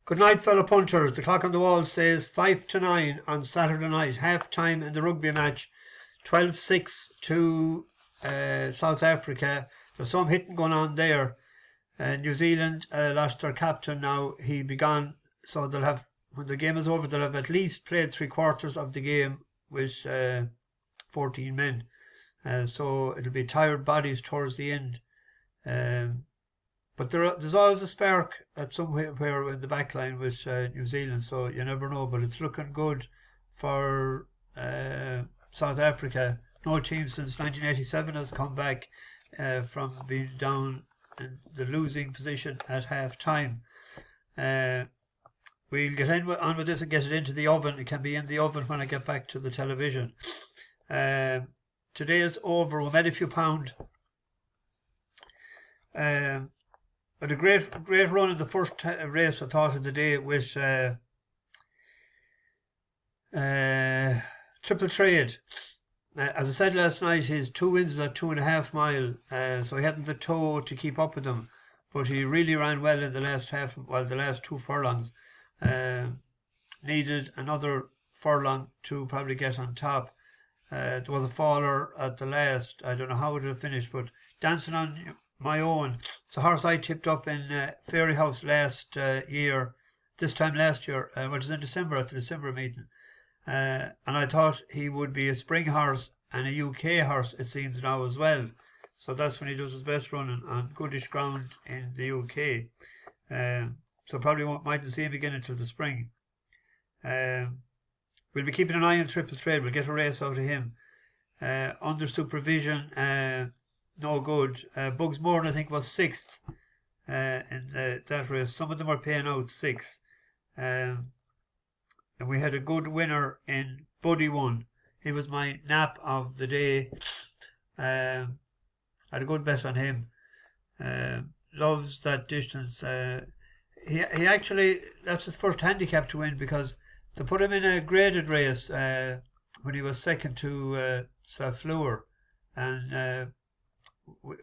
Good night, fellow punchers. The clock on the wall says 5-9 on Saturday night. Half time in the rugby match. 12-6 to South Africa. There's some hitting going on there. New Zealand lost their captain now. He'll be gone. So they'll have, when the game is over, they'll have at least played 3/4 of the game with 14 men. So it'll be tired bodies towards the end. But there's always a spark at somewhere in the back line with New Zealand, so you never know. But it's looking good for South Africa. No team since 1987 has come back from being down in the losing position at half time. We'll get on with this and get it into the oven. It can be in the oven when I get back to the television. Today is over. We made a few pound. But a great run in the first race, I thought, of the day with Triple Trade. As I said last night, his 2 wins at 2.5 mile, so he hadn't the toe to keep up with them. But he really ran well in the last the last 2 furlongs. Needed another furlong to probably get on top. There was a faller at the last. I don't know how it would have finished, but Dancing on My Own. It's a horse I tipped up in Fairy House last year. This time last year, which was in December at the December meeting. And I thought he would be a spring horse and a UK horse, it seems now as well. So that's when he does his best running on goodish ground in the UK. So probably mightn't see him again until the spring. We'll be keeping an eye on Triple Trade. We'll get a race out of him. Under supervision, no good. Bugs Moran, I think, was 6th in that race. Some of them are paying out 6. And we had a good winner in Buddy One. He was my nap of the day. I had a good bet on him. Loves that distance. He actually, that's his first handicap to win, because they put him in a graded race when he was second to Safleur, and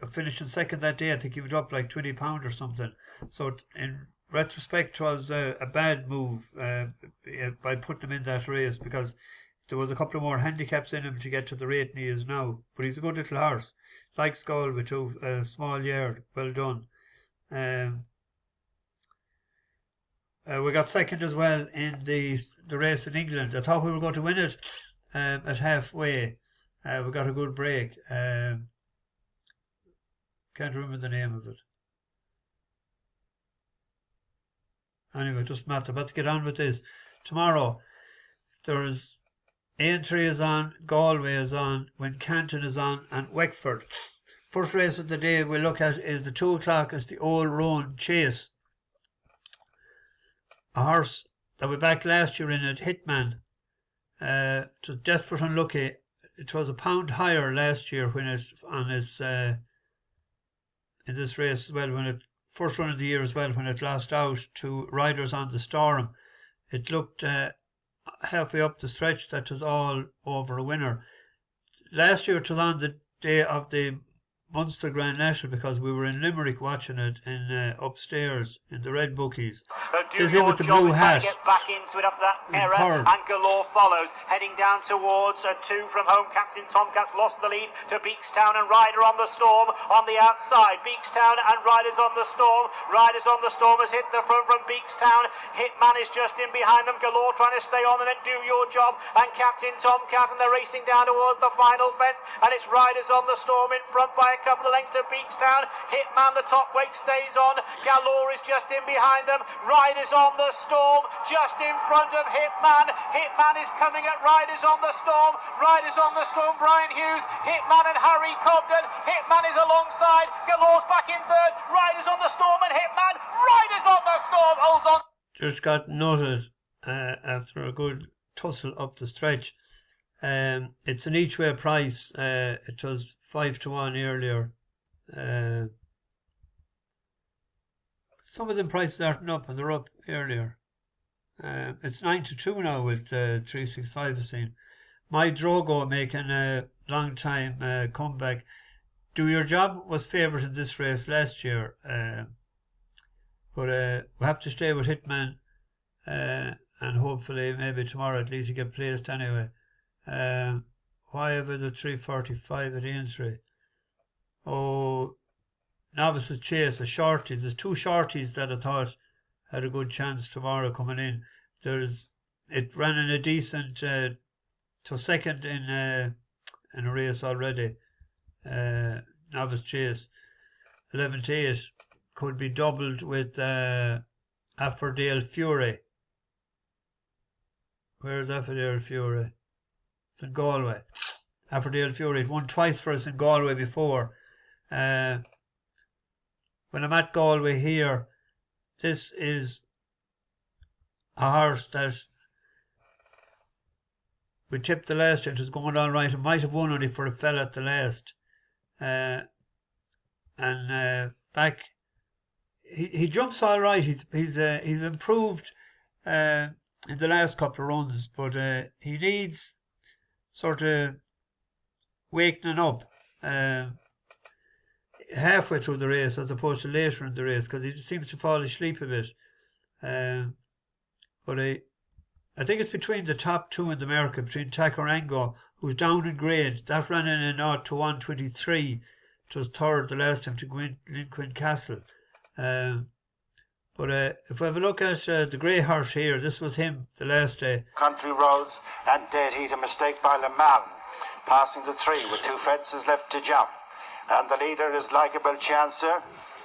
finishing second that day. I think he was up like £20 or something. So in retrospect, it was a bad move by putting him in that race, because there was a couple of more handicaps in him to get to the rate he is now. But he's a good little horse. Likes Galway too, small yard, well done. We got second as well in the race in England. I thought we were going to win it at halfway. We got a good break. Can't remember the name of it. Anyway, it doesn't matter. Let's get on with this. Tomorrow, there's Aintree is on, Galway is on, Wincanton is on, and Wexford. First race of the day we look at is the 2 o'clock. It's the Old Roan Chase. A horse that we backed last year in it, Hitman. It was desperate unlucky. It was a pound higher last year when it on its in this race as well, when it first run of the year as well, when it lost out to Riders on the Storm. It looked halfway up the stretch that was all over a winner. Last year it was on the day of the Munster Grand National, because we were in Limerick watching it in upstairs in the Red Bookies. Do your with the job, blue hat. Get back into it after that error, and Galore follows, heading down towards 2 from home. Captain Tomcats lost the lead to Beakstown and Ryder on the Storm on the outside. Beakstown and Riders on the Storm. Riders on the Storm has hit the front from Beakstown. Hitman is just in behind them. Galore trying to stay on and then Do Your Job, and Captain Tomcat, and they're racing down towards the final fence, and it's Riders on the Storm in front by a couple of lengths to Beakstown. Hitman, the top weight, stays on. Galore is just in behind them. Riders on the Storm just in front of Hitman. Hitman is coming at Riders on the Storm. Riders on the Storm, Brian Hughes, Hitman and Harry Cobden. Hitman is alongside. Galore's back in third. Riders on the Storm and Hitman. Riders on the Storm holds on. Just got nutted after a good tussle up the stretch. It's an each way price. It was 5-1 earlier. Some of them prices aren't up, and they're up earlier. It's 9-2 now with 365 I've seen. My Drogo making a long time comeback. Do Your Job was favourite in this race last year, but we have to stay with Hitman and hopefully maybe tomorrow at least he get placed anyway. Why have the 3:45 at Aintree? Oh, Novices Chase, the Shorties. There's two Shorties that I thought had a good chance tomorrow coming in. It ran in a decent to second in a race already. Novice Chase, 11-8, could be doubled with Affordale Fury. Where's Affordale Fury? It's in Galway. Affordale Fury. It won twice for us in Galway before. When I'm at Galway here, this is a horse that we tipped the last and it was going all right. It might have won only for a fella at the last. Back, he jumps all right. He's improved in the last couple of runs, but he needs sort of wakening up halfway through the race as opposed to later in the race, because he just seems to fall asleep a bit. But I think it's between the top two in the market, between Takerengo, who's down in grade. That ran in a 0 to 123. It was third the last time to Lincoln Castle. But if we have a look at the grey horse here, this was him the last day. Country roads and dead heat, a mistake by Le Mans. Passing the 3 with 2 fences left to jump. And the leader is Likeable Chancer.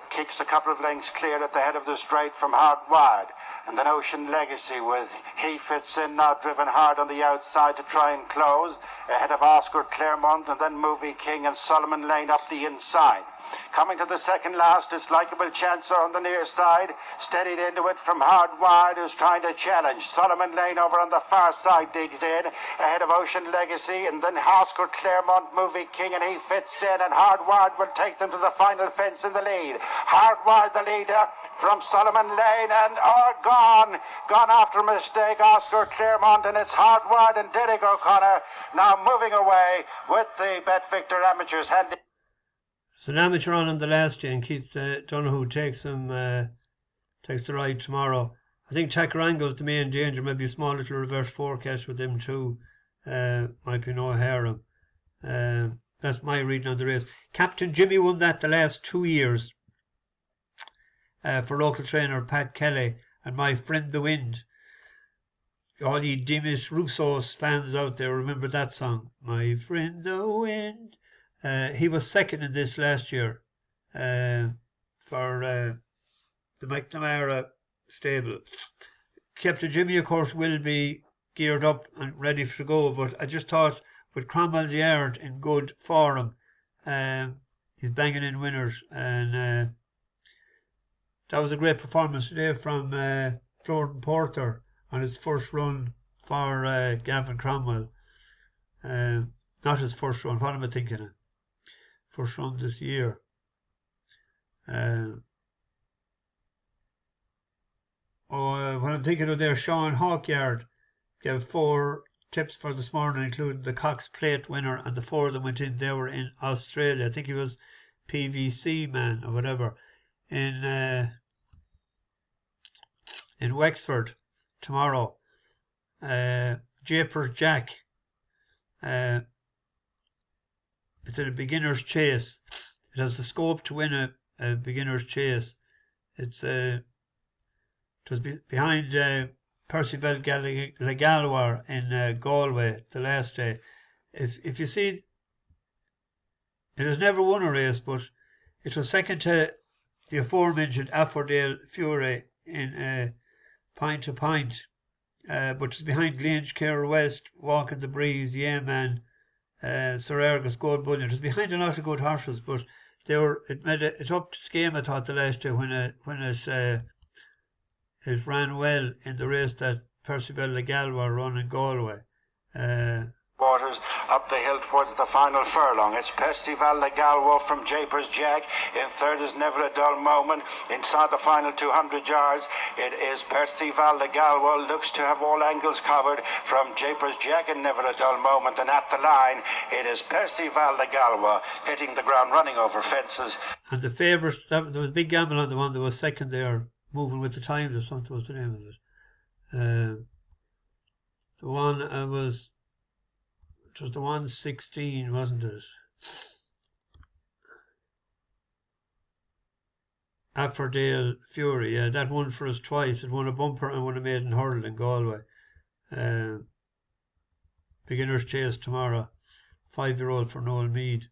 Kicks a couple of lengths clear at the head of the straight from Hard Wide. And then Ocean Legacy with He Fits In now driven hard on the outside to try and close. Ahead of Oscar Clermont and then Movie King and Solomon Lane up the inside. Coming to the second last is Likeable Chancer on the near side. Steadied into it from Hard Wide, who's trying to challenge. Solomon Lane over on the far side digs in. Ahead of Ocean Legacy and then Oscar Clermont, Movie King and He Fits In. And Hard Wide will take them to the final fence in the lead. Hard Wide the leader from Solomon Lane and gone after a mistake. Oscar Clermont, and it's Hard Wide and Derek O'Connor now moving away with the Bet Victor Amateurs handing. It's an amateur on the last day, and Keith Donoghue takes the ride tomorrow. I think Takerengo is the main danger. Maybe a small little reverse forecast with him too. Might be no harem. That's my reading on the race. Captain Jimmy won that the last 2 years for local trainer Pat Kelly and My Friend the Wind. All you Demis Roussos fans out there remember that song, My Friend the Wind. He was second in this last year for the McNamara stable. Captain Jimmy, of course, will be geared up and ready to go, but I just thought with Cromwell's Yard in good form, he's banging in winners, and that was a great performance today from Jordan Porter on his first run for Gavin Cromwell. Not his first run, what am I thinking of? First run this year. What I'm thinking of there, Sean Hawkyard gave 4 tips for this morning, including the Cox Plate winner, and the 4 of them went in. They were in Australia. I think he was PVC man or whatever in Wexford tomorrow. Japers Jack. It's in a beginner's chase. It has the scope to win a beginner's chase. It was behind Percival Le Galway in Galway the last day. If you see, it has never won a race, but it was second to the aforementioned Affordale Fury in Pint to Pint, but it's behind Grange Care West, Walk in the Breeze, Yeah Man, Sir Argus, Gold Bullion. It was behind a lot of good horses, but it made it up to game, I thought, the last year when it ran well in the race that Percival Le Galway run in Galway. Waters up the hill towards the final furlong. It's Percival Le Galway from Japers Jack. In third is Never a Dull Moment. Inside the final 200 yards, it is Percival Le Galway. Looks to have all angles covered from Japers Jack and Never a Dull Moment. And at the line, it is Percival Le Galway hitting the ground, running over fences. And the favourite, there was a big gamble on the one that was second there, Moving with the Times or something was the name of it. The one it was the 116, wasn't it? Affordale Fury, yeah, that won for us twice. It won a bumper and won a maiden hurdle in Galway. Beginner's chase tomorrow. 5-year-old for Noel Mead.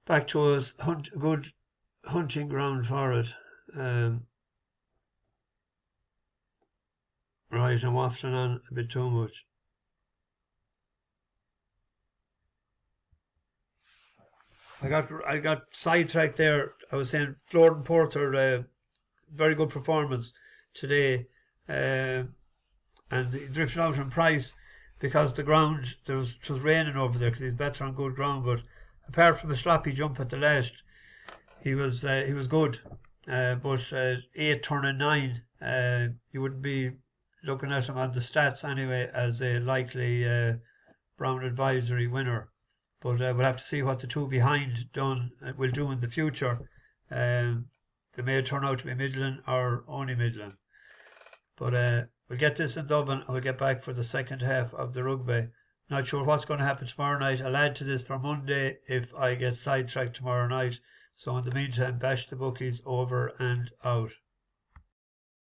Back to us, good hunting ground for it. Right, I'm waffling on a bit too much. I got sidetracked there. I was saying Florida Porter, very good performance today, and he drifted out in price because the ground it was raining over there because he's better on good ground. But apart from a sloppy jump at the last, he was good. But 8 turning 9, you wouldn't be looking at him on the stats anyway as a likely Brown Advisory winner. But we'll have to see what the two behind will do in the future. They may turn out to be middling or only middling. But we'll get this in Dublin and we'll get back for the second half of the rugby. Not sure what's going to happen tomorrow night. I'll add to this for Monday if I get sidetracked tomorrow night. So in the meantime, bash the bookies, over and out.